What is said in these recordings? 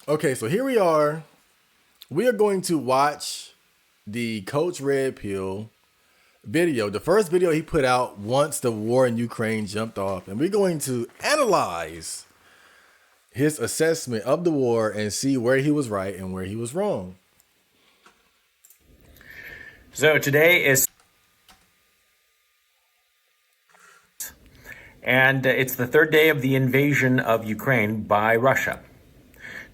Okay, so here we are. We are going to watch the Coach Red Pill video, the first video he put out once the war in Ukraine jumped off. And we're going to analyze his assessment of the war and see where he was right and where he was wrong. So today is, and it's the third day of the invasion of Ukraine by Russia.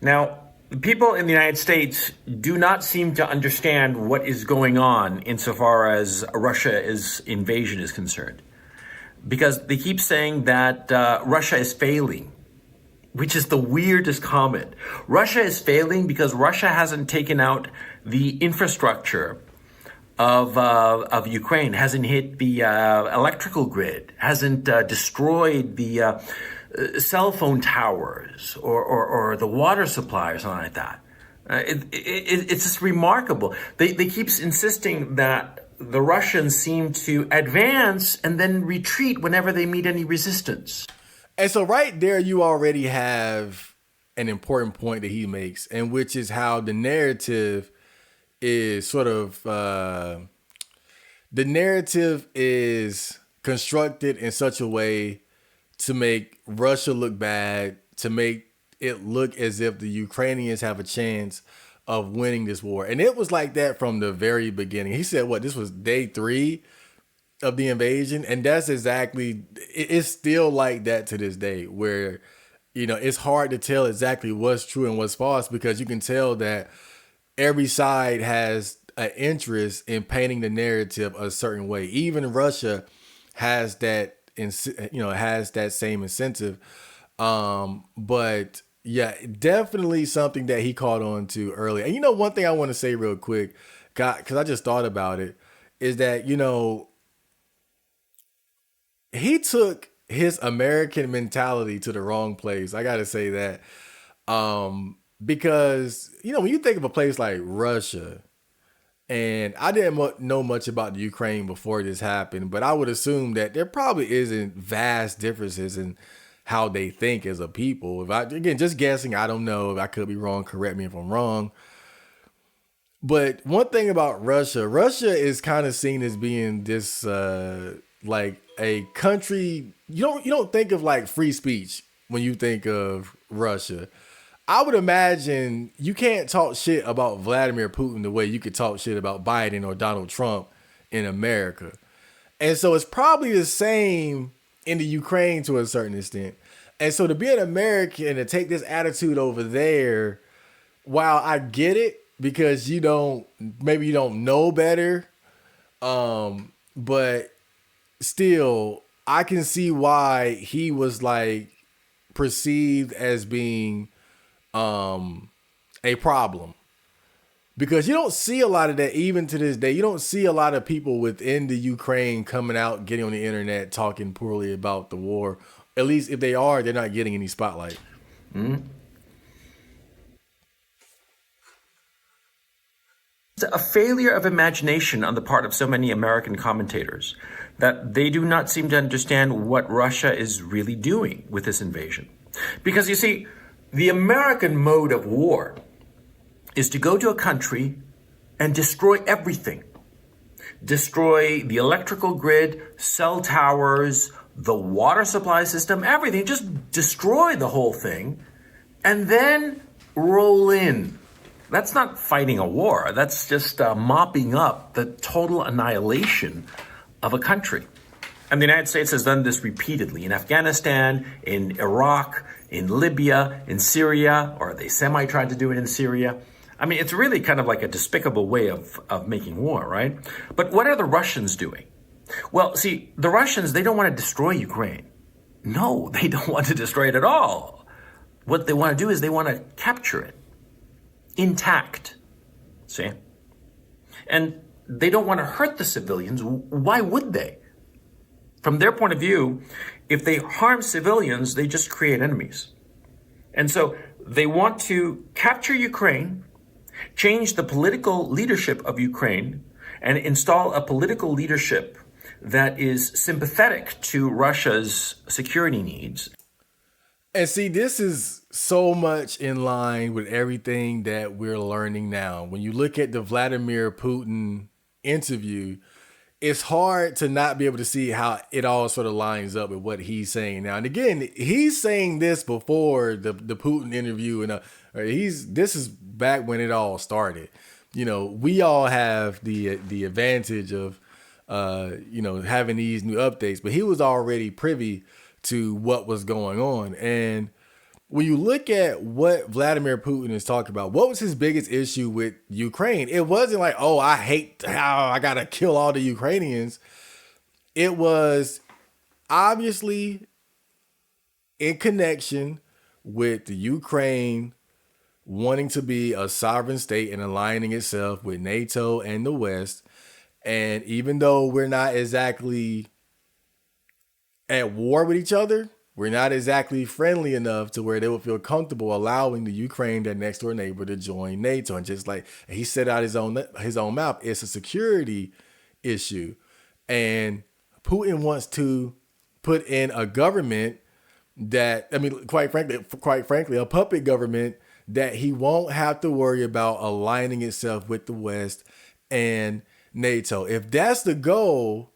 Now, the people in the United States do not seem to understand what is going on insofar as Russia's invasion is concerned, because they keep saying that Russia is failing, which is the weirdest comment. Russia is failing because Russia hasn't taken out the infrastructure of Ukraine, hasn't hit the electrical grid, hasn't destroyed the cell phone towers or the water supply or something like that. It's just remarkable. They keep insisting that the Russians seem to advance and then retreat whenever they meet any resistance. And so right there, you already have an important point that he makes, and which is how the narrative is sort of the narrative is constructed in such a way to make Russia look bad, to make it look as if the Ukrainians have a chance of winning this war. And it was like that from the very beginning. He said, what, this was day 3 of the invasion? And that's exactly, it's still like that to this day, where, you know, it's hard to tell exactly what's true and what's false, because you can tell that every side has an interest in painting the narrative a certain way. Even Russia has that, has that same incentive. But yeah, definitely something that he caught on to early. And one thing I want to say real quick, because I just thought about it, is that, he took his American mentality to the wrong place. I got to say that. Because, when you think of a place like Russia, and I didn't know much about the Ukraine before this happened, but I would assume that there probably isn't vast differences in how they think as a people. Again, just guessing, I don't know. If I could be wrong, correct me if I'm wrong. But one thing about Russia is kind of seen as being this, like a country. You don't think of like free speech when you think of Russia. I would imagine you can't talk shit about Vladimir Putin the way you could talk shit about Biden or Donald Trump in America. And so it's probably the same in the Ukraine to a certain extent. And so to be an American and to take this attitude over there, while I get it, because maybe you don't know better, but still, I can see why he was like perceived as being a problem, because you don't see a lot of that even to this day. You don't see a lot of people within the Ukraine coming out, getting on the internet, talking poorly about the war. At least if they are, they're not getting any spotlight. Mm-hmm. It's a failure of imagination on the part of so many American commentators that they do not seem to understand what Russia is really doing with this invasion. Because you see, the American mode of war is to go to a country and destroy everything. Destroy the electrical grid, cell towers, the water supply system, everything. Just destroy the whole thing and then roll in. That's not fighting a war. That's just mopping up the total annihilation of a country. And the United States has done this repeatedly in Afghanistan, in Iraq, in Libya, in Syria, or they semi-tried to do it in Syria. I mean, it's really kind of like a despicable way of making war, right? But what are the Russians doing? Well, see, the Russians, they don't want to destroy Ukraine. No, they don't want to destroy it at all. What they want to do is they want to capture it intact, see? And they don't want to hurt the civilians. Why would they? From their point of view, if they harm civilians, they just create enemies. And so they want to capture Ukraine, change the political leadership of Ukraine, and install a political leadership that is sympathetic to Russia's security needs. And see, this is so much in line with everything that we're learning now. When you look at the Vladimir Putin interview, it's hard to not be able to see how it all sort of lines up with what he's saying now. And again, he's saying this before the Putin interview, and this is back when it all started. We all have the advantage of having these new updates, but he was already privy to what was going on. And when you look at what Vladimir Putin is talking about, what was his biggest issue with Ukraine? It wasn't like, oh, I hate how I got to kill all the Ukrainians. It was obviously in connection with the Ukraine wanting to be a sovereign state and aligning itself with NATO and the West. And even though we're not exactly at war with each other, we're not exactly friendly enough to where they would feel comfortable allowing the Ukraine, their next door neighbor, to join NATO. And just like he said out his own mouth, it's a security issue. And Putin wants to put in a government that, quite frankly, a puppet government that he won't have to worry about aligning itself with the West and NATO. If that's the goal,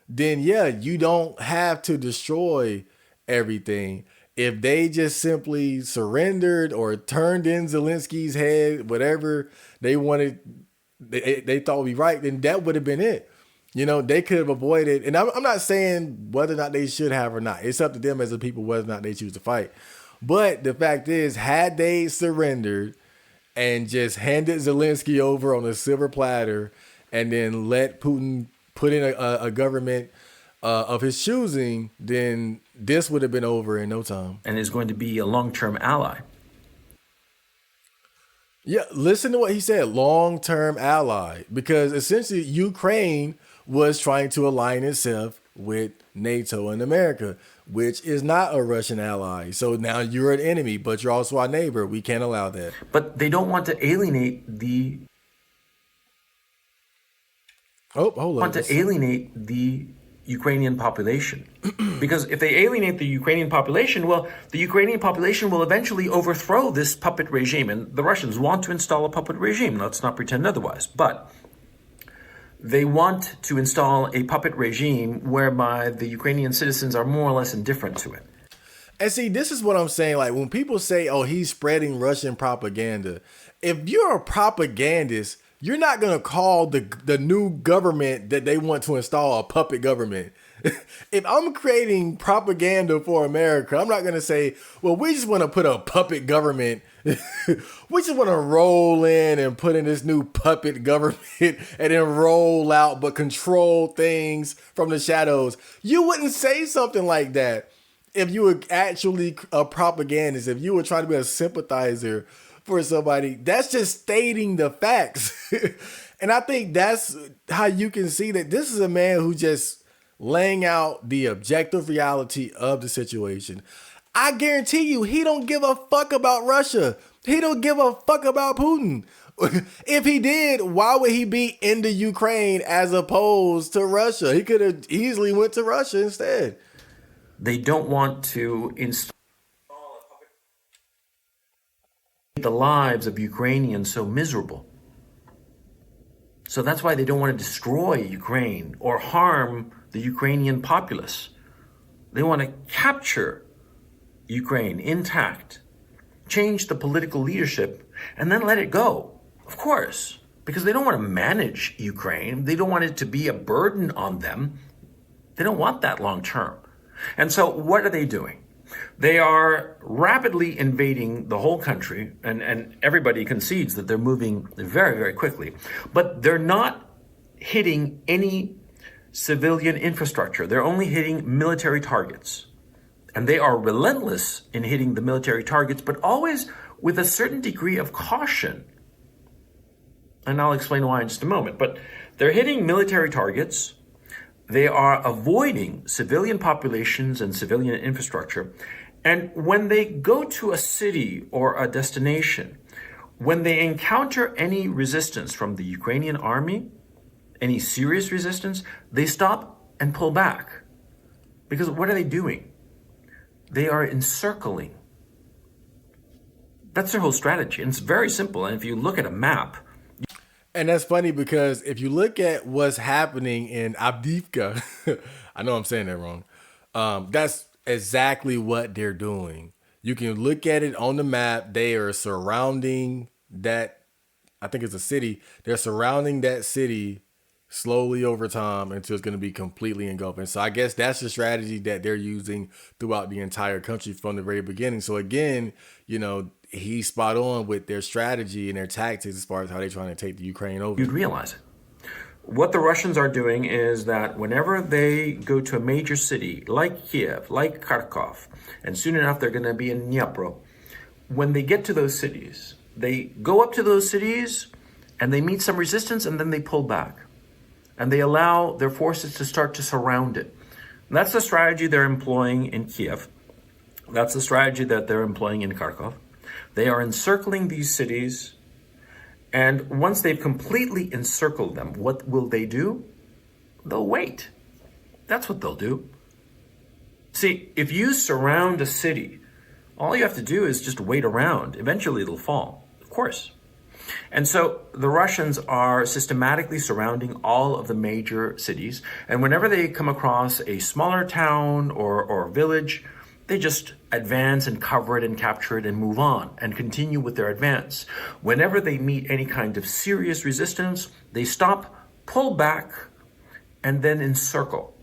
then yeah, you don't have to destroy everything. If they just simply surrendered or turned in Zelensky's head, whatever they wanted, they thought would be right, then that would have been it. They could have avoided, and I'm not saying whether or not they should have or not. It's up to them as a people whether or not they choose to fight. But the fact is, had they surrendered and just handed Zelensky over on a silver platter and then let Putin put in a government of his choosing, then this would have been over in no time. And is going to be a long-term ally. Yeah, listen to what he said, long-term ally, because essentially Ukraine was trying to align itself with NATO and America, which is not a Russian ally. So now you're an enemy, but you're also our neighbor. We can't allow that. But they don't want to alienate the... the Ukrainian population. Because if they alienate the Ukrainian population, well, the Ukrainian population will eventually overthrow this puppet regime. And the Russians want to install a puppet regime. Let's not pretend otherwise. But they want to install a puppet regime whereby the Ukrainian citizens are more or less indifferent to it. And see, this is what I'm saying. Like when people say, oh, he's spreading Russian propaganda. If you're a propagandist, you're not going to call the new government that they want to install a puppet government. If I'm creating propaganda for America, I'm not going to say, well, we just want to put a puppet government. We just want to roll in and put in this new puppet government and then roll out, but control things from the shadows. You wouldn't say something like that if you were actually a propagandist, if you were trying to be a sympathizer for somebody. That's just stating the facts. And I think that's how you can see that this is a man who just laying out the objective reality of the situation. I guarantee you, he don't give a fuck about Russia. He don't give a fuck about Putin. If he did, why would he be in the Ukraine as opposed to Russia? He could have easily went to Russia instead. They don't want to install the lives of Ukrainians so miserable. So that's why they don't want to destroy Ukraine or harm the Ukrainian populace. They want to capture Ukraine intact, change the political leadership, and then let it go. Of course, because they don't want to manage Ukraine. They don't want it to be a burden on them. They don't want that long term. And so what are they doing? They are rapidly invading the whole country, and everybody concedes that they're moving very, very quickly. But they're not hitting any civilian infrastructure. They're only hitting military targets. And they are relentless in hitting the military targets, but always with a certain degree of caution. And I'll explain why in just a moment. But they're hitting military targets. They are avoiding civilian populations and civilian infrastructure. And when they go to a city or a destination, when they encounter any resistance from the Ukrainian army, any serious resistance, they stop and pull back. Because what are they doing? They are encircling That's their whole strategy. And it's very simple. And if you look at a map, And that's funny because if you look at what's happening in Avdiivka, I know I'm saying that wrong. That's exactly what they're doing. You can look at it on the map. They are surrounding that. I think it's a city. They're surrounding that city slowly over time until it's going to be completely engulfed. And so I guess that's the strategy that they're using throughout the entire country from the very beginning. So again, he's spot on with their strategy and their tactics as far as how they're trying to take the Ukraine over. you'd realize it. What the Russians are doing is that whenever they go to a major city like Kiev, like Kharkov, and soon enough they're going to be in Dnipro, when they get to those cities, they go up to those cities and they meet some resistance and then they pull back. And they allow their forces to start to surround it. And that's the strategy they're employing in Kiev. That's the strategy that they're employing in Kharkov. They are encircling these cities. And once they've completely encircled them, what will they do? They'll wait. That's what they'll do. See, if you surround a city, all you have to do is just wait around. Eventually it'll fall, of course. And so the Russians are systematically surrounding all of the major cities. And whenever they come across a smaller town or village, they just advance and cover it and capture it and move on and continue with their advance. Whenever they meet any kind of serious resistance, they stop, pull back, and then encircle.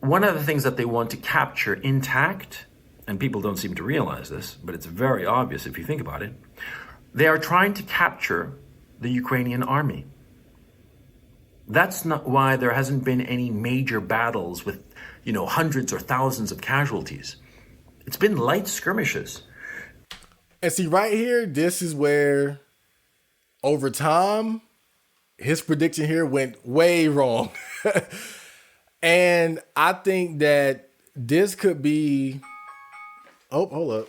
One of the things that they want to capture intact, and people don't seem to realize this, but it's very obvious if you think about it, they are trying to capture the Ukrainian army. That's not why there hasn't been any major battles with, hundreds or thousands of casualties. It's been light skirmishes. And see, right here, this is where, over time, his prediction here went way wrong. And I think that this could be... Oh, hold up.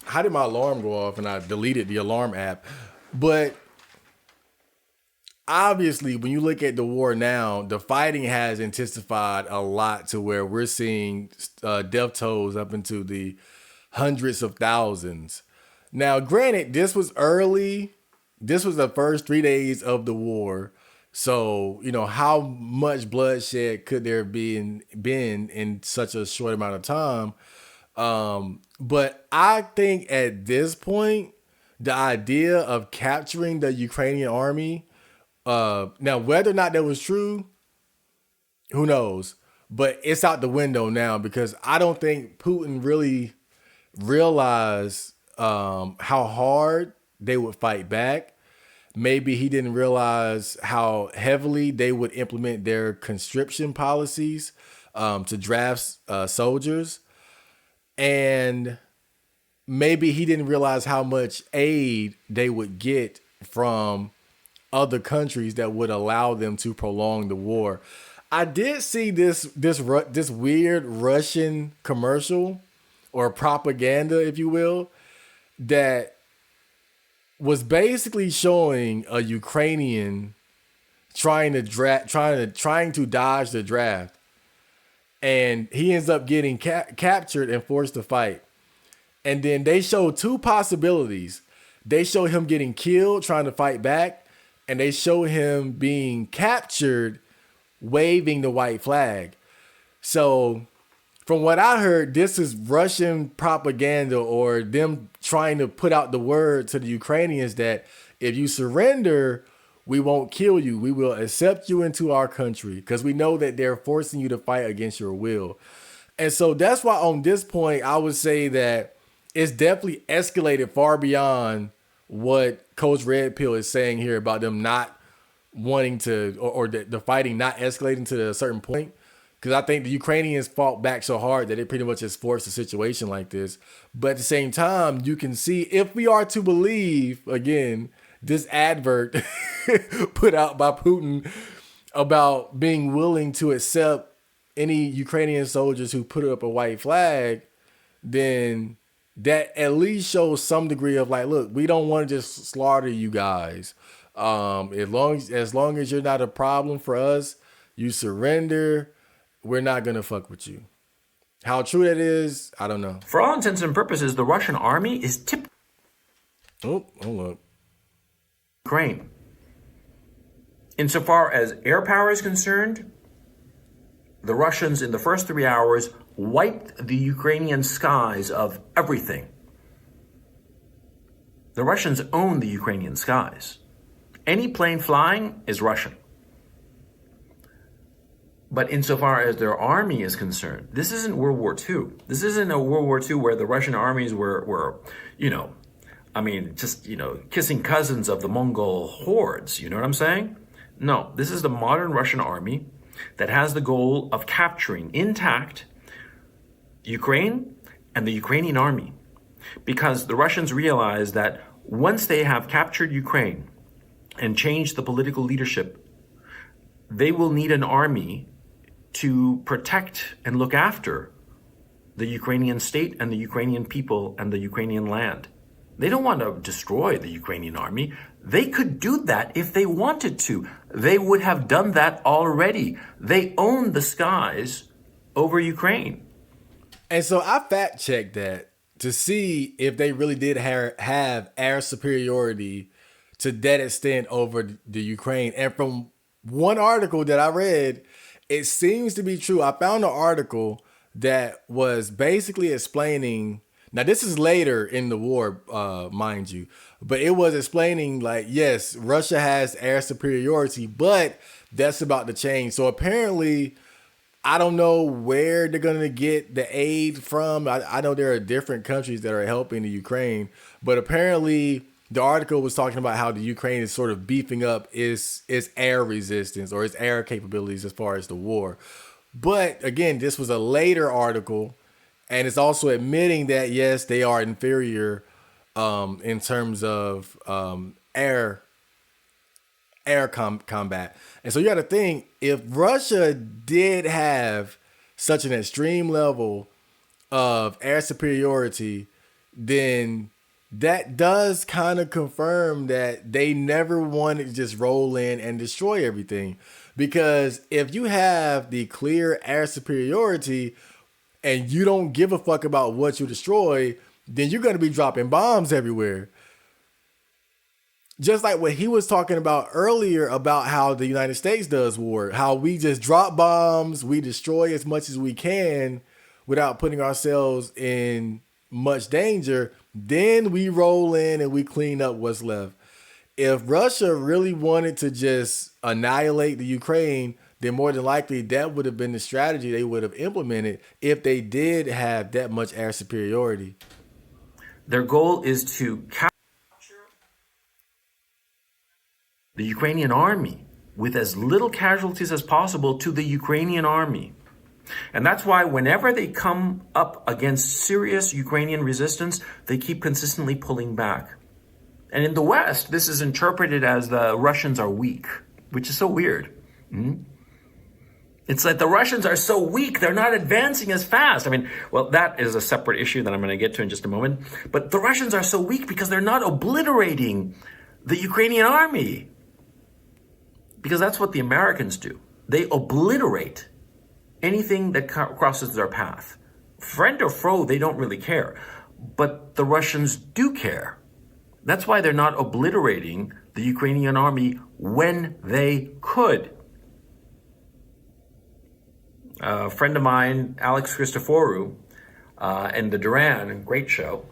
How did my alarm go off and I deleted the alarm app? But obviously, when you look at the war now, the fighting has intensified a lot to where we're seeing death tolls up into the hundreds of thousands. Now, granted, this was early. This was the first 3 days of the war. So, how much bloodshed could there been in such a short amount of time? But I think at this point, the idea of capturing the Ukrainian army, now whether or not that was true, who knows? But it's out the window now because I don't think Putin really realized how hard they would fight back. Maybe he didn't realize how heavily they would implement their conscription policies to draft soldiers. And maybe he didn't realize how much aid they would get from other countries that would allow them to prolong the war. I did see this weird Russian commercial or propaganda, if you will, that was basically showing a Ukrainian trying to dodge the draft, and he ends up getting captured and forced to fight. And then they show two possibilities. They show him getting killed trying to fight back, and they show him being captured waving the white flag. So from what I heard, this is Russian propaganda or them trying to put out the word to the Ukrainians that if you surrender, we won't kill you. We will accept you into our country because we know that they're forcing you to fight against your will. And so that's why on this point, I would say that it's definitely escalated far beyond what Coach Red Pill is saying here about them not wanting to, or the fighting not escalating to a certain point. Because I think the Ukrainians fought back so hard that it pretty much just forced a situation like this. But at the same time, you can see, if we are to believe, again, this advert put out by Putin about being willing to accept any Ukrainian soldiers who put up a white flag, then that at least shows some degree of like, look, we don't want to just slaughter you guys. As long as you're not a problem for us, you surrender. We're not gonna fuck with you. How true that is, I don't know. For all intents and purposes, the Russian army is typically Oh, hold up. Ukraine. Insofar as air power is concerned, the Russians in the first 3 hours wiped the Ukrainian skies of everything. The Russians own the Ukrainian skies. Any plane flying is Russian. But insofar as their army is concerned, this isn't World War II. This isn't a World War II where the Russian armies were kissing cousins of the Mongol hordes. You know what I'm saying? No, this is the modern Russian army that has the goal of capturing intact Ukraine and the Ukrainian army. Because the Russians realize that once they have captured Ukraine and changed the political leadership, they will need an army to protect and look after the Ukrainian state and the Ukrainian people and the Ukrainian land. They don't want to destroy the Ukrainian army. They could do that if they wanted to. They would have done that already. They own the skies over Ukraine. And so I fact checked that to see if they really did have air superiority to that extent over the Ukraine. And from one article that I read, it seems to be true. I found an article that was basically explaining. Now, this is later in the war, mind you, but it was explaining like, yes, Russia has air superiority, but that's about to change. So apparently, I don't know where they're going to get the aid from. I know there are different countries that are helping the Ukraine, but apparently the article was talking about how the Ukraine is sort of beefing up its air resistance or its air capabilities as far as the war. But again, this was a later article, and it's also admitting that, yes, they are inferior in terms of combat. And so you got to think, if Russia did have such an extreme level of air superiority, then that does kind of confirm that they never wanted to just roll in and destroy everything. Because if you have the clear air superiority and you don't give a fuck about what you destroy, then you're going to be dropping bombs everywhere. Just like what he was talking about earlier about how the United States does war, how we just drop bombs, we destroy as much as we can without putting ourselves in much danger. Then we roll in and we clean up what's left. If Russia really wanted to just annihilate the Ukraine, then more than likely that would have been the strategy they would have implemented if they did have that much air superiority. Their goal is to capture the Ukrainian army with as little casualties as possible to the Ukrainian army. And that's why whenever they come up against serious Ukrainian resistance, they keep consistently pulling back. And in the West, this is interpreted as the Russians are weak, which is so weird. It's like the Russians are so weak, they're not advancing as fast. I mean, well, that is a separate issue that I'm going to get to in just a moment. But the Russians are so weak because they're not obliterating the Ukrainian army. Because that's what the Americans do. They obliterate anything that crosses their path. Friend or foe, they don't really care. But the Russians do care. That's why they're not obliterating the Ukrainian army when they could. A friend of mine, Alex Christoforou, and the Duran, great show,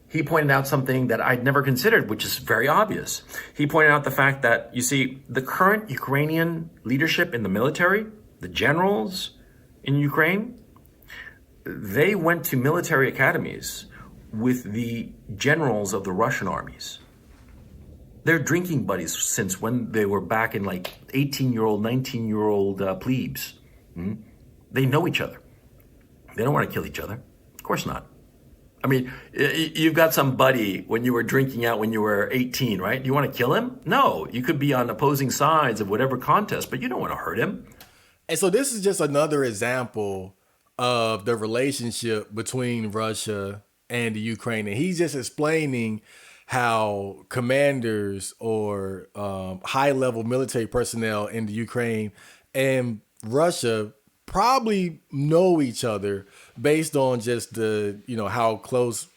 he pointed out something that I'd never considered, which is very obvious. He pointed out the fact that, you see, the current Ukrainian leadership in the military, the generals in Ukraine, they went to military academies with the generals of the Russian armies. They're drinking buddies since when they were back in like 18-year-old, 19-year-old plebes. They know each other. They don't want to kill each other. Of course not. I mean, you've got some buddy when you were drinking out when you were 18, right? Do you want to kill him? No, you could be on opposing sides of whatever contest, but you don't want to hurt him. And so this is just another example of the relationship between Russia and the Ukraine. And he's just explaining how commanders or high level military personnel in the Ukraine and Russia probably know each other based on just the, how close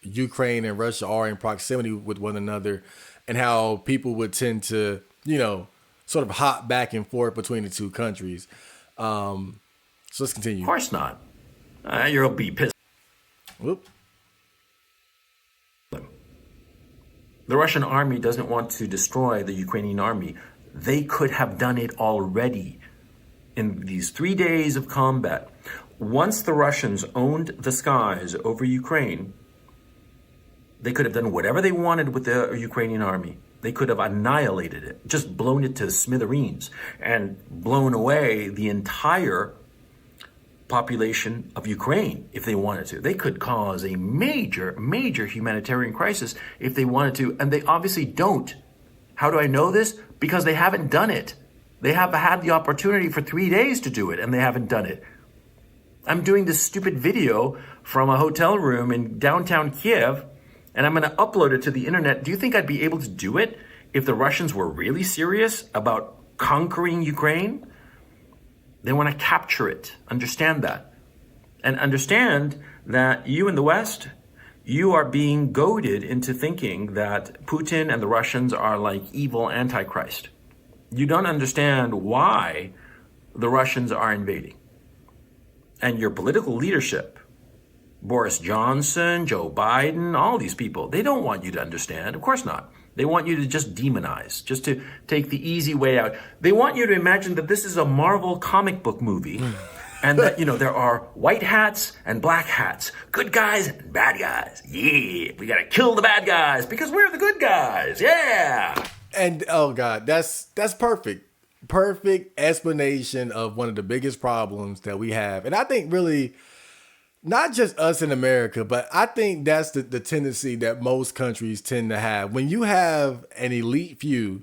Ukraine and Russia are in proximity with one another, and how people would tend to, sort of hop back and forth between the two countries. So let's continue. Of course not. You'll be pissed. Whoop. The Russian army doesn't want to destroy the Ukrainian army. They could have done it already in these 3 days of combat. Once the Russians owned the skies over Ukraine, they could have done whatever they wanted with the Ukrainian army. They could have annihilated it, just blown it to smithereens and blown away the entire population of Ukraine if they wanted to. They could cause a major, major humanitarian crisis if they wanted to, and they obviously don't. How do I know this? Because they haven't done it. They have had the opportunity for 3 days to do it, and they haven't done it. I'm doing this stupid video from a hotel room in downtown Kiev, and I'm going to upload it to the internet. Do you think I'd be able to do it if the Russians were really serious about conquering Ukraine? They want to capture it. Understand that. And understand that you in the West, you are being goaded into thinking that Putin and the Russians are like evil antichrist. You don't understand why the Russians are invading. And your political leadership, Boris Johnson, Joe Biden, all these people, they don't want you to understand. Of course not. They want you to just demonize, just to take the easy way out. They want you to imagine that this is a Marvel comic book movie and that, there are white hats and black hats, good guys and bad guys. Yeah, we got to kill the bad guys because we're the good guys. Yeah. And oh God, that's perfect. Perfect explanation of one of the biggest problems that we have. And I think really, not just us in America, but I think that's the tendency that most countries tend to have. When you have an elite few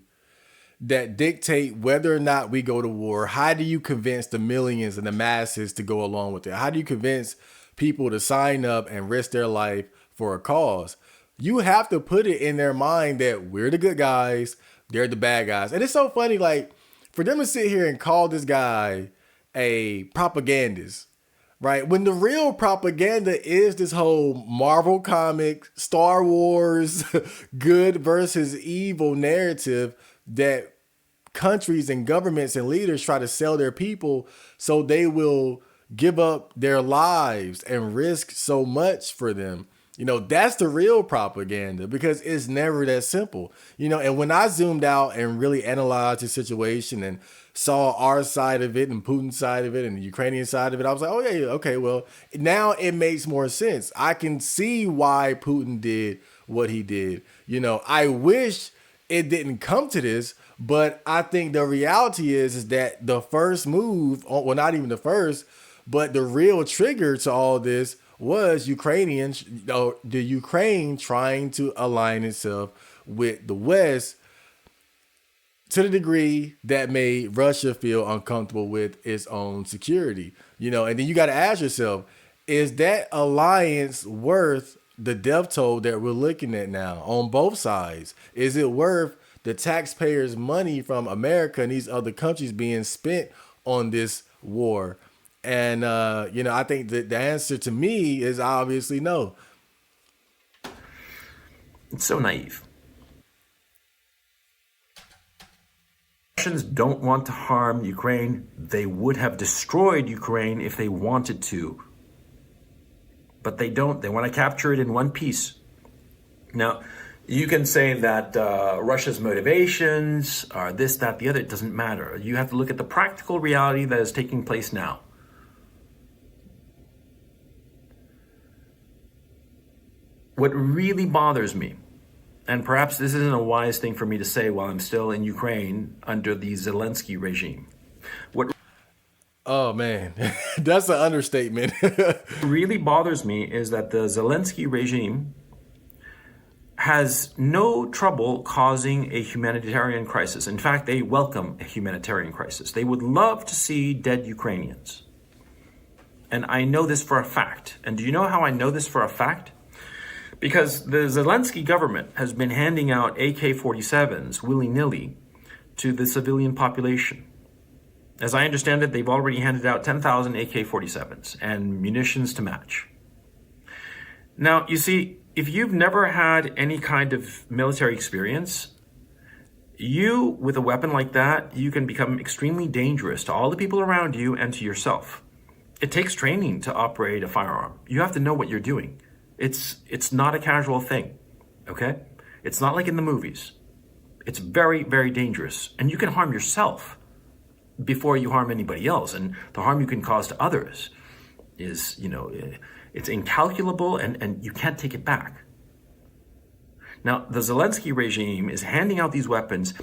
that dictate whether or not we go to war, how do you convince the millions and the masses to go along with it? How do you convince people to sign up and risk their life for a cause? You have to put it in their mind that we're the good guys, they're the bad guys. And it's so funny, like, for them to sit here and call this guy a propagandist, right? When the real propaganda is this whole Marvel comic, Star Wars, good versus evil narrative that countries and governments and leaders try to sell their people so they will give up their lives and risk so much for them. That's the real propaganda, because it's never that simple. And when I zoomed out and really analyzed the situation and saw our side of it and Putin's side of it and the Ukrainian side of it, I was like, oh yeah, okay, well, now it makes more sense. I can see why Putin did what he did. I wish it didn't come to this, but I think the reality is that the first move, well, not even the first, but the real trigger to all this was the Ukraine trying to align itself with the West to the degree that made Russia feel uncomfortable with its own security. And then you got to ask yourself, is that alliance worth the death toll that we're looking at now on both sides? Is it worth the taxpayers' money from America and these other countries being spent on this war? And, I think that the answer to me is obviously no. It's so naive. Russians don't want to harm Ukraine. They would have destroyed Ukraine if they wanted to. But they don't. They want to capture it in one piece. Now, you can say that Russia's motivations are this, that, the other. It doesn't matter. You have to look at the practical reality that is taking place now. What really bothers me, and perhaps this isn't a wise thing for me to say while I'm still in Ukraine under the Zelensky regime. Oh man, that's an understatement. What really bothers me is that the Zelensky regime has no trouble causing a humanitarian crisis. In fact, they welcome a humanitarian crisis. They would love to see dead Ukrainians. And I know this for a fact. And do you know how I know this for a fact? Because the Zelensky government has been handing out AK-47s willy-nilly to the civilian population. As I understand it, they've already handed out 10,000 AK-47s and munitions to match. Now, you see, if you've never had any kind of military experience, you, with a weapon like that, you can become extremely dangerous to all the people around you and to yourself. It takes training to operate a firearm. You have to know what you're doing. It's not a casual thing, okay? It's not like in the movies. It's very, very dangerous, and you can harm yourself before you harm anybody else, and the harm you can cause to others is, it's incalculable, and you can't take it back. Now, the Zelensky regime is handing out these weapons,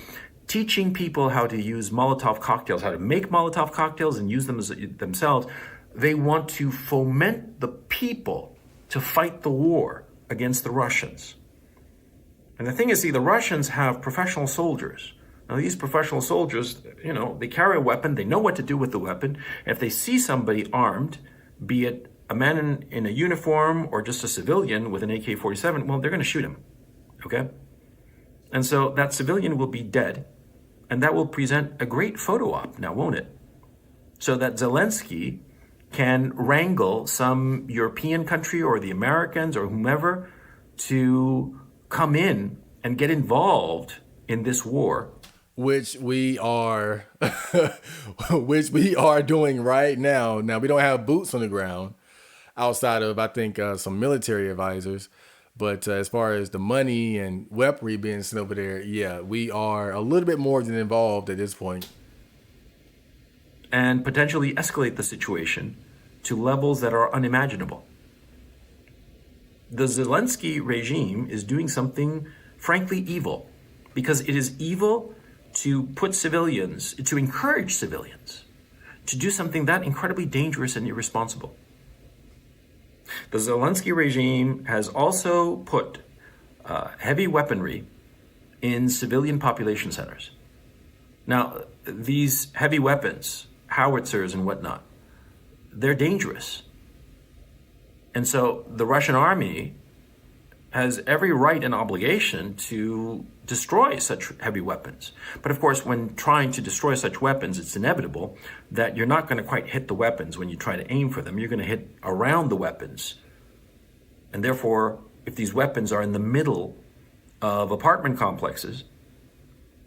teaching people how to use Molotov cocktails, how to make Molotov cocktails and use them themselves. They want to foment the people to fight the war against the Russians. And the thing is, see, the Russians have professional soldiers. Now, these professional soldiers, they carry a weapon, they know what to do with the weapon. And if they see somebody armed, be it a man in a uniform or just a civilian with an AK-47, well, they're going to shoot him, okay? And so that civilian will be dead, and that will present a great photo op, now won't it? So that Zelensky can wrangle some European country or the Americans or whomever to come in and get involved in this war. Which we are, which we are doing right now. Now, we don't have boots on the ground outside of, I think, some military advisors. But as far as the money and weaponry being sent over there, yeah, we are a little bit more than involved at this point. And potentially escalate the situation to levels that are unimaginable. The Zelensky regime is doing something frankly evil, because it is evil to put civilians, to encourage civilians to do something that incredibly dangerous and irresponsible. The Zelensky regime has also put heavy weaponry in civilian population centers. Now, these heavy weapons, howitzers and whatnot, they're dangerous. And so the Russian army has every right and obligation to destroy such heavy weapons. But of course, when trying to destroy such weapons, it's inevitable that you're not going to quite hit the weapons when you try to aim for them. You're going to hit around the weapons. And therefore, if these weapons are in the middle of apartment complexes,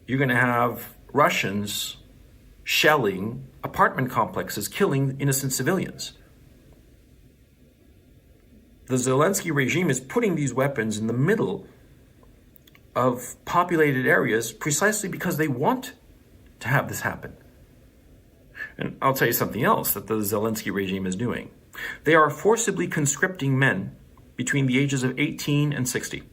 you're going to have Russians shelling apartment complexes, killing innocent civilians. The Zelensky regime is putting these weapons in the middle of populated areas precisely because they want to have this happen. And I'll tell you something else that the Zelensky regime is doing. They are forcibly conscripting men between the ages of 18 and 60.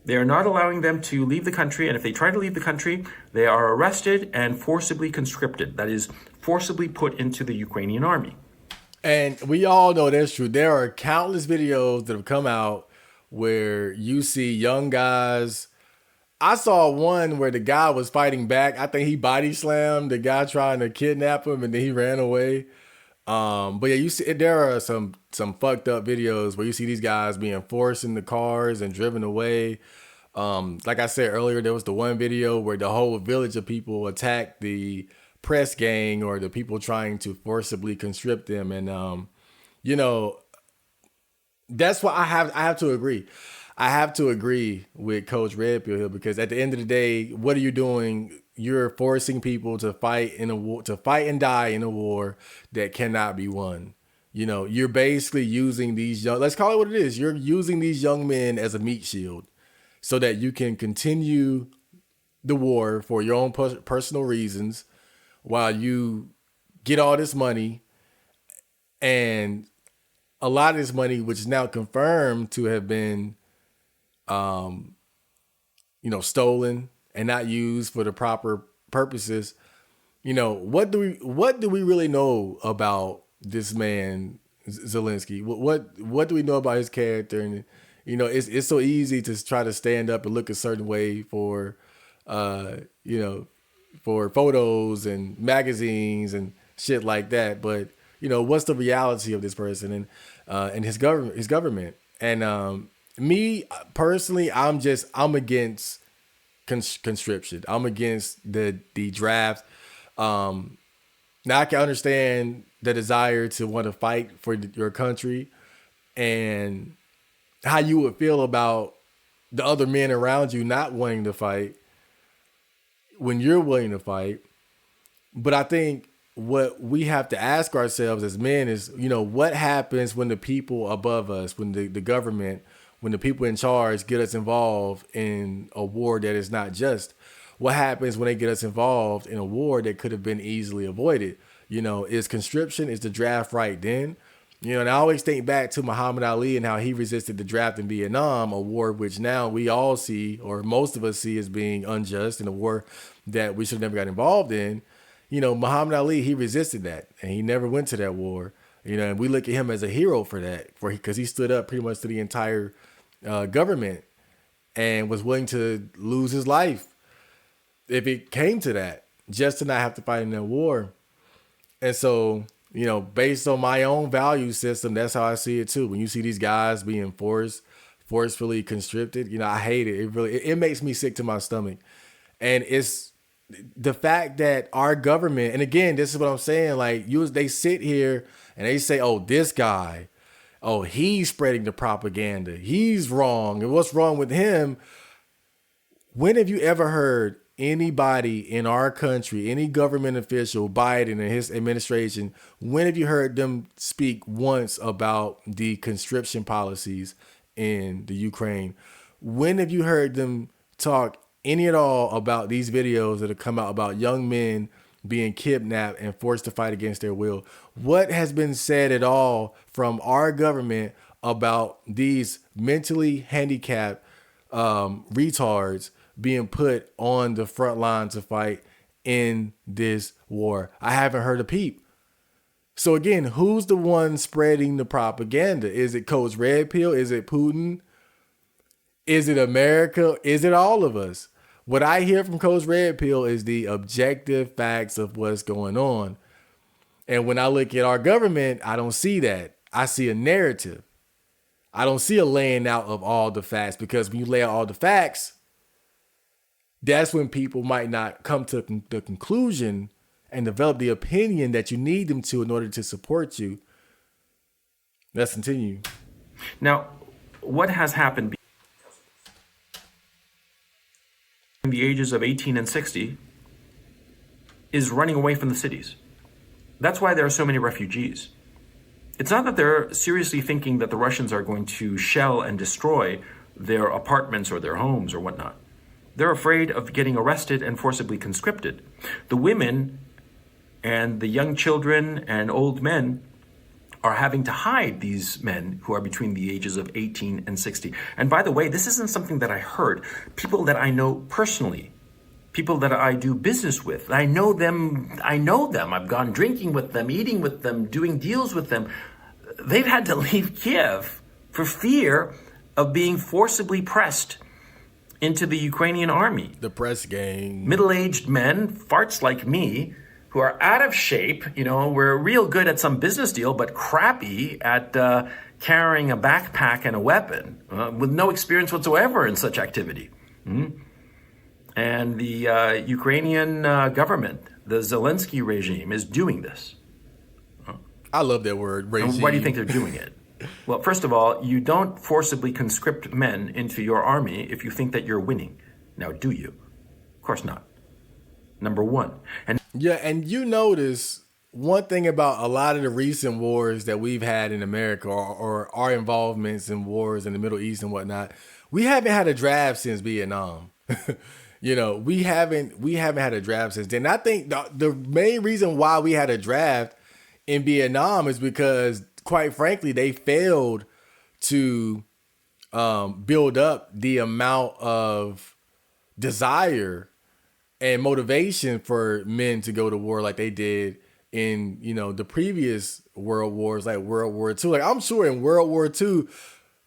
They are not allowing them to leave the country, and if they try to leave the country, they are arrested and forcibly conscripted. That is, forcibly put into the Ukrainian army. And we all know that's true. There are countless videos that have come out where you see young guys. I saw one where the guy was fighting back. I think he body slammed the guy trying to kidnap him, and then he ran away. But yeah, you see there are some fucked up videos where you see these guys being forced in the cars and driven away. Like I said earlier, there was the one video where the whole village of people attacked the press gang or the people trying to forcibly conscript them. And, that's why I have to agree. I have to agree with Coach Redfield here, because at the end of the day, what are you doing? You're forcing people to fight in a war, to fight and die in a war that cannot be won. You're basically using these young, let's call it what it is. You're using these young men as a meat shield so that you can continue the war for your own personal reasons while you get all this money, and a lot of this money, which is now confirmed to have been, stolen and not used for the proper purposes. What do we really know about this man, Zelensky? What do we know about his character? And, it's so easy to try to stand up and look a certain way for photos and magazines and shit like that. But, what's the reality of this person and his government? And Me personally, I'm against conscription. I'm against the draft. Now I can understand the desire to want to fight for your country and how you would feel about the other men around you not wanting to fight when you're willing to fight. But I think what we have to ask ourselves as men is, what happens when the people above us, when the government, when the people in charge get us involved in a war that is not just? What happens when they get us involved in a war that could have been easily avoided? Is conscription, is the draft right then? And I always think back to Muhammad Ali and how he resisted the draft in Vietnam, a war which now we all see, or most of us see, as being unjust and a war that we should have never got involved in. Muhammad Ali, he resisted that and he never went to that war. And we look at him as a hero for that, because he stood up pretty much to the entire government and was willing to lose his life if it came to that, just to not have to fight in that war. And so, based on my own value system, that's how I see it too. When you see these guys being forcefully conscripted, I hate it. It makes me sick to my stomach. And it's the fact that our government, and again, this is what I'm saying, like they sit here and they say, oh, this guy, oh, he's spreading the propaganda. He's wrong. And what's wrong with him? When have you ever heard anybody in our country, any government official, Biden and his administration, when have you heard them speak once about the conscription policies in the Ukraine? When have you heard them talk any at all about these videos that have come out about young men being kidnapped and forced to fight against their will? What has been said at all from our government about these mentally handicapped retards being put on the front line to fight in this war? I haven't heard a peep. So again, who's the one spreading the propaganda? Is it Coach Red Pill? Is it Putin? Is it America? Is it all of us? What I hear from Coach Red Pill is the objective facts of what's going on. And when I look at our government, I don't see that. I see a narrative. I don't see a laying out of all the facts, because when you lay out all the facts, that's when people might not come to the conclusion and develop the opinion that you need them to in order to support you. Let's continue. Now, what has happened in the ages of 18 and 60 is running away from the cities. That's why there are so many refugees. It's not that they're seriously thinking that the Russians are going to shell and destroy their apartments or their homes or whatnot. They're afraid of getting arrested and forcibly conscripted. The women and the young children and old men are having to hide these men who are between the ages of 18 and 60. And by the way, this isn't something that I heard. People that I know personally, people that I do business with, I know them. I've gone drinking with them, eating with them, doing deals with them. They've had to leave Kiev for fear of being forcibly pressed into the Ukrainian army. The press gang. Middle-aged men, farts like me, who are out of shape. We're real good at some business deal, but crappy at carrying a backpack and a weapon, with no experience whatsoever in such activity. And the Ukrainian government, the Zelensky regime, is doing this. I love that word, regime. And why do you think they're doing it? Well, first of all, you don't forcibly conscript men into your army if you think that you're winning. Now, do you? Of course not. Number one. And you notice one thing about a lot of the recent wars that we've had in America, or our involvements in wars in the Middle East and whatnot, we haven't had a draft since Vietnam. We haven't had a draft since then. I think the main reason why we had a draft in Vietnam is because, quite frankly, they failed to build up the amount of desire and motivation for men to go to war like they did in, the previous world wars, like World War II. Like, I'm sure in World War II,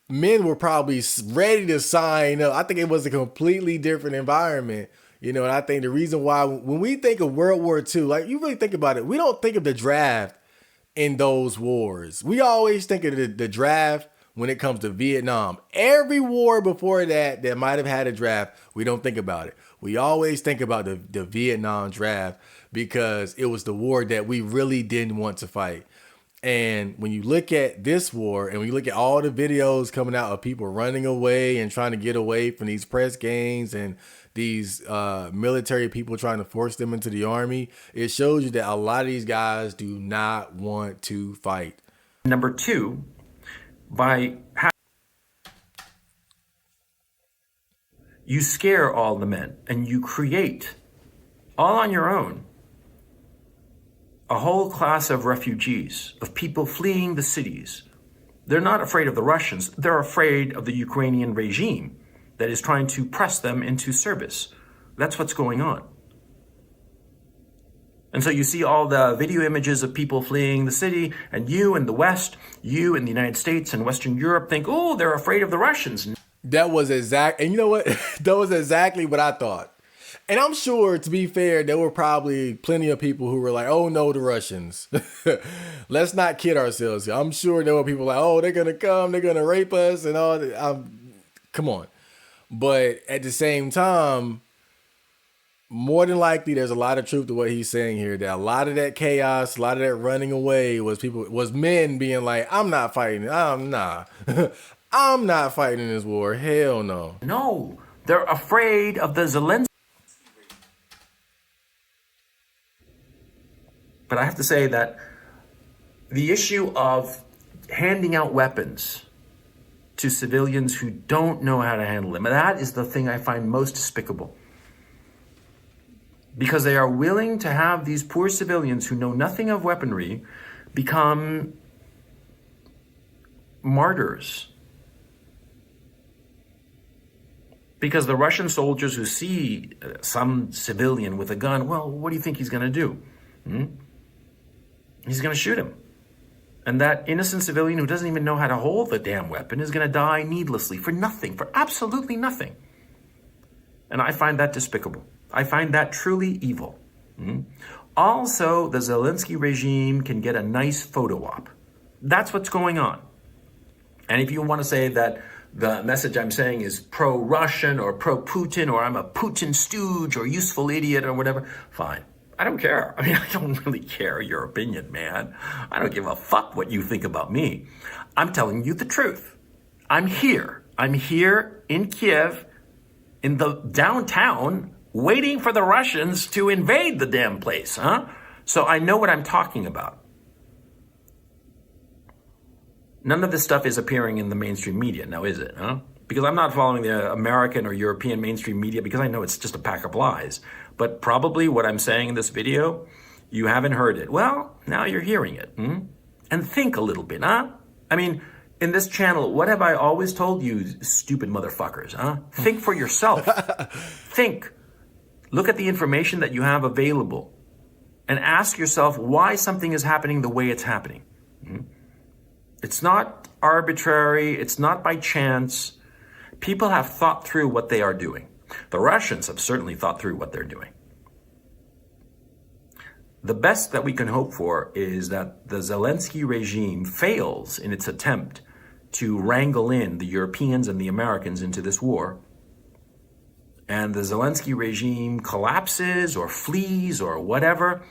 men were probably ready to sign up. I think it was a completely different environment, and I think the reason why, when we think of World War II, like, you really think about it, we don't think of the draft in those wars. We always think of the draft when it comes to Vietnam. Every war before that might have had a draft, we don't think about it. We always think about the Vietnam draft because it was the war that we really didn't want to fight. And when you look at this war and when you look at all the videos coming out of people running away and trying to get away from these press gangs and these military people trying to force them into the army, it shows you that a lot of these guys do not want to fight. Number two, you scare all the men and you create, all on your own, a whole class of refugees, of people fleeing the cities. They're not afraid of the Russians. They're afraid of the Ukrainian regime that is trying to press them into service. That's what's going on. And so you see all the video images of people fleeing the city, and you in the West, you in the United States and Western Europe think, oh, they're afraid of the Russians. That was and you know what? That was exactly what I thought. And I'm sure, to be fair, there were probably plenty of people who were like, oh no, the Russians. Let's not kid ourselves here. I'm sure there were people like, oh, they're going to come, they're going to rape us and all that. Come on. But at the same time, more than likely, there's a lot of truth to what he's saying here. That a lot of that chaos, a lot of that running away was men being like, I'm not fighting. I'm not fighting in this war. Hell no. No, they're afraid of the Zelensky. But I have to say that the issue of handing out weapons to civilians who don't know how to handle them, that is the thing I find most despicable. Because they are willing to have these poor civilians who know nothing of weaponry become martyrs. Because the Russian soldiers who see some civilian with a gun, well, what do you think he's going to do? He's going to shoot him. And that innocent civilian who doesn't even know how to hold the damn weapon is going to die needlessly for nothing, for absolutely nothing. And I find that despicable. I find that truly evil. Also, the Zelensky regime can get a nice photo op. That's what's going on. And if you want to say that the message I'm saying is pro-Russian or pro-Putin or I'm a Putin stooge or useful idiot or whatever, fine. I don't care. I mean, I don't really care your opinion, man. I don't give a fuck what you think about me. I'm telling you the truth. I'm here. I'm here in Kiev, in the downtown, waiting for the Russians to invade the damn place, huh? So I know what I'm talking about. None of this stuff is appearing in the mainstream media now, is it, huh? Because I'm not following the American or European mainstream media because I know it's just a pack of lies. But probably what I'm saying in this video, you haven't heard it. Well, now you're hearing it. And think a little bit, huh? I mean, in this channel, what have I always told you, stupid motherfuckers, huh? Think for yourself. Think. Look at the information that you have available and ask yourself why something is happening the way it's happening. It's not arbitrary. It's not by chance. People have thought through what they are doing. The Russians have certainly thought through what they're doing. The best that we can hope for is that the Zelensky regime fails in its attempt to wrangle in the Europeans and the Americans into this war, and the Zelensky regime collapses or flees or whatever,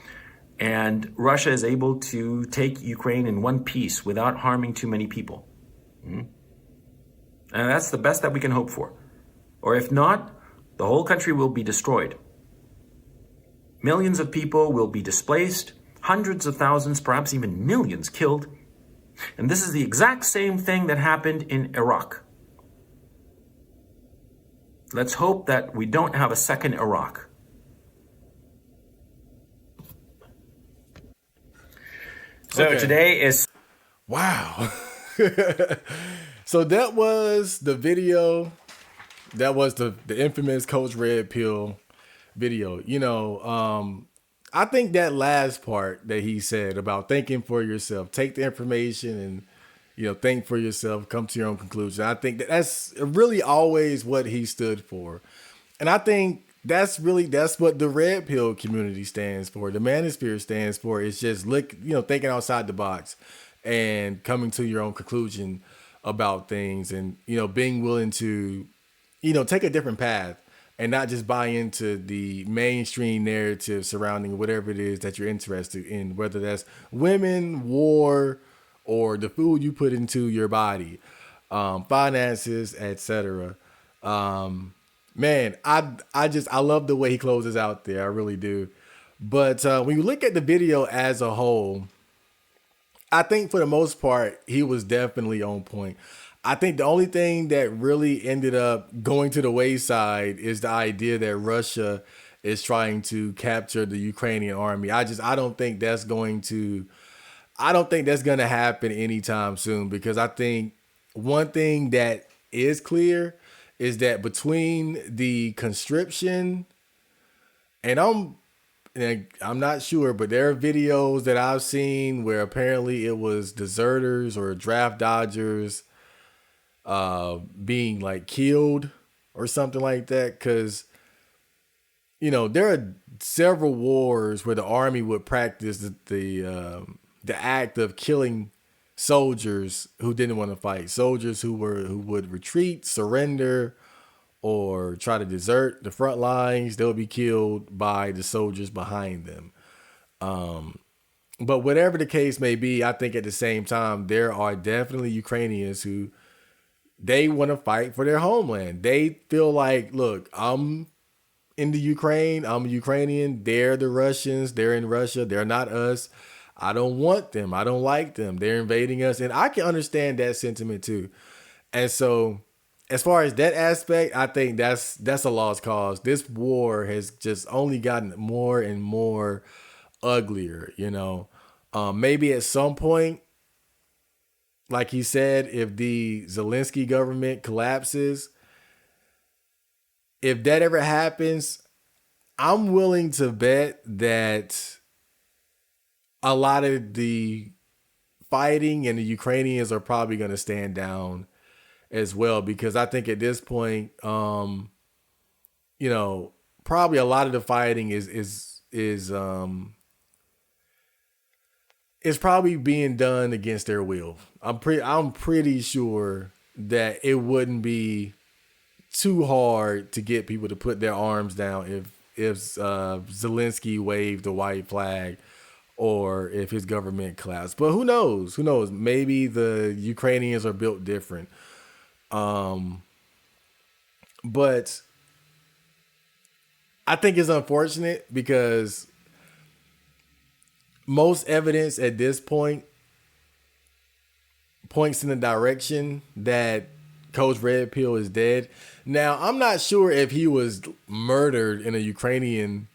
and Russia is able to take Ukraine in one piece without harming too many people. And that's the best that we can hope for. Or if not, the whole country will be destroyed. Millions of people will be displaced, hundreds of thousands, perhaps even millions killed. And this is the exact same thing that happened in Iraq. Let's hope that we don't have a second Iraq. So today is... Wow. So that was the video. That was the infamous Coach Red Pill video. You know, I think that last part that he said about thinking for yourself, take the information and, you know, think for yourself, come to your own conclusion. I think that's really always what he stood for. And I think that's what the Red Pill community stands for. The Manosphere stands for. It's just thinking outside the box and coming to your own conclusion. about things, and being willing to take a different path and not just buy into the mainstream narrative surrounding whatever it is that you're interested in, whether that's women, war, or the food you put into your body, finances, etc. Man, I love the way he closes out there. I really do. But when you look at the video as a whole, I think for the most part, he was definitely on point. I think the only thing that really ended up going to the wayside is the idea that Russia is trying to capture the Ukrainian army. I don't think that's going to happen anytime soon, because I think one thing that is clear is that between the conscription, and I'm not sure, but there are videos that I've seen where apparently it was deserters or draft dodgers being like killed or something like that. Because, there are several wars where the army would practice the act of killing soldiers who didn't want to fight, soldiers who would retreat, surrender, or try to desert the front lines. They'll be killed by the soldiers behind them. But whatever the case may be, I think at the same time, there are definitely Ukrainians who they want to fight for their homeland. They feel like, look, I'm in the Ukraine. I'm a Ukrainian. They're the Russians. They're in Russia. They're not us. I don't want them. I don't like them. They're invading us. And I can understand that sentiment too. And so as far as that aspect, I think that's a lost cause. This war has just only gotten more and more uglier, maybe at some point, like he said, if the Zelensky government collapses, if that ever happens, I'm willing to bet that a lot of the fighting and the Ukrainians are probably going to stand down as well, because I think at this point, probably a lot of the fighting is probably being done against their will. I'm pretty sure that it wouldn't be too hard to get people to put their arms down if Zelensky waved the white flag or if his government collapsed. But who knows? Who knows? Maybe the Ukrainians are built different. But I think it's unfortunate because most evidence at this point points in the direction that Coach Red Pill is dead. Now, I'm not sure if he was murdered in a Ukrainian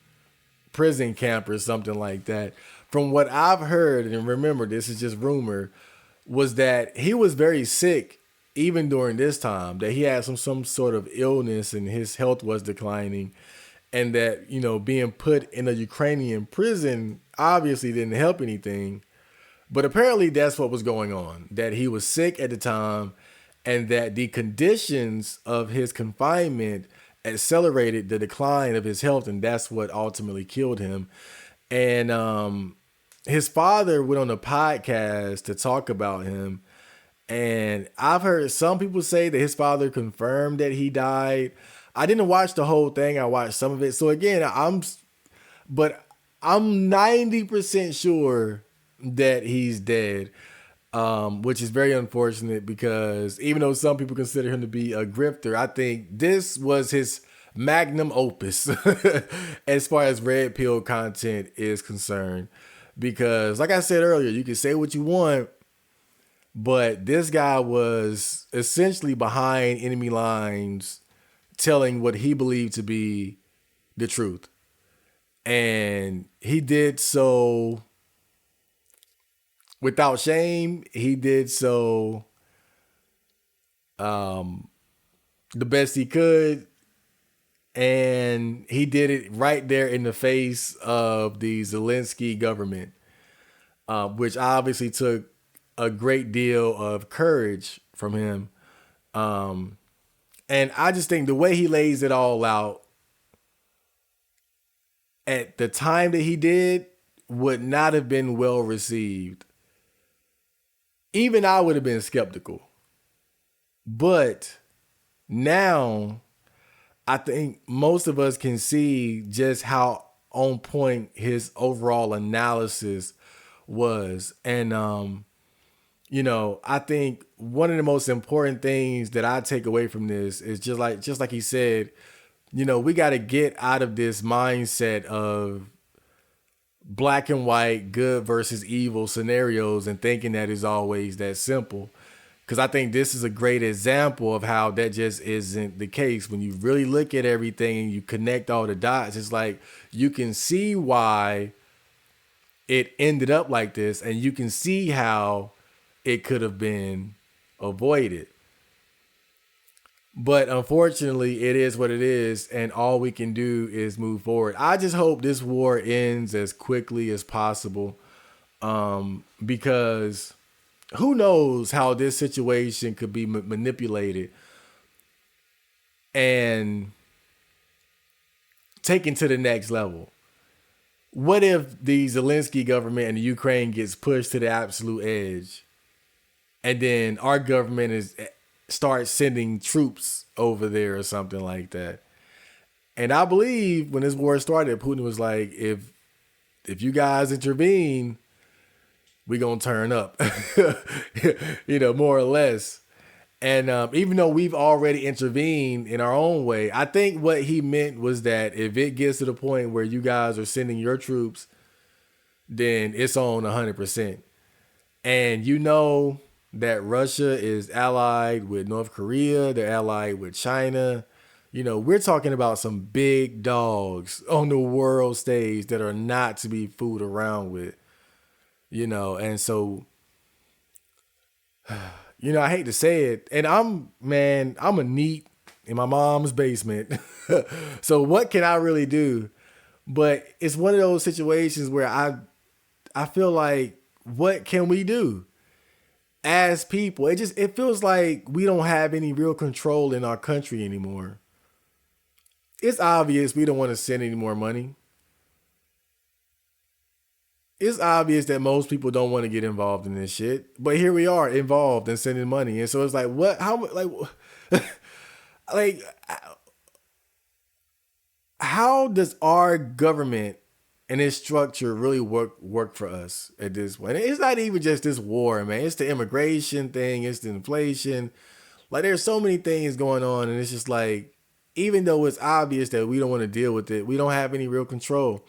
prison camp or something like that. From what I've heard, and remember, this is just rumor, was that he was very sick even during this time, that he had some sort of illness and his health was declining, and that, being put in a Ukrainian prison obviously didn't help anything. But apparently that's what was going on, that he was sick at the time and that the conditions of his confinement accelerated the decline of his health, and that's what ultimately killed him. And his father went on a podcast to talk about him, and I've heard some people say that his father confirmed that he died. I didn't watch the whole thing. I watched some of it. So again, I'm 90% sure that he's dead, which is very unfortunate because even though some people consider him to be a grifter, I think this was his magnum opus as far as Red Pill content is concerned. Because like I said earlier, you can say what you want, but this guy was essentially behind enemy lines telling what he believed to be the truth. And he did so without shame. He did so the best he could. And he did it right there in the face of the Zelensky government, which obviously took a great deal of courage from him. And I just think the way he lays it all out at the time that he did would not have been well received. Even I would have been skeptical. But now I think most of us can see just how on point his overall analysis was. And I think one of the most important things that I take away from this is just like he said, we got to get out of this mindset of black and white, good versus evil scenarios and thinking that it's always that simple. Because I think this is a great example of how that just isn't the case. When you really look at everything and you connect all the dots, it's like you can see why it ended up like this, and you can see how it could have been avoided. But unfortunately, it is what it is, and all we can do is move forward. I just hope this war ends as quickly as possible, because who knows how this situation could be manipulated and taken to the next level. What if the Zelensky government and the Ukraine gets pushed to the absolute edge, and then our government starts sending troops over there or something like that? And I believe when this war started, Putin was like, if you guys intervene, we gonna turn up, more or less. And even though we've already intervened in our own way, I think what he meant was that if it gets to the point where you guys are sending your troops, then it's on 100%. And that Russia is allied with North Korea, they're allied with China. We're talking about some big dogs on the world stage that are not to be fooled around with, and so I hate to say it, and I'm a neat in my mom's basement. So what can I really do? But it's one of those situations where I feel like, what can we do as people? It feels like we don't have any real control in our country anymore. It's obvious we don't want to send any more money. It's obvious that most people don't want to get involved in this shit, but here we are involved in sending money, and so it's like, what? How? Like, how does our government and its structure really work for us at this point? And it's not even just this war, man. It's the immigration thing. It's the inflation. Like, there's so many things going on, and it's just like, even though it's obvious that we don't want to deal with it, we don't have any real control.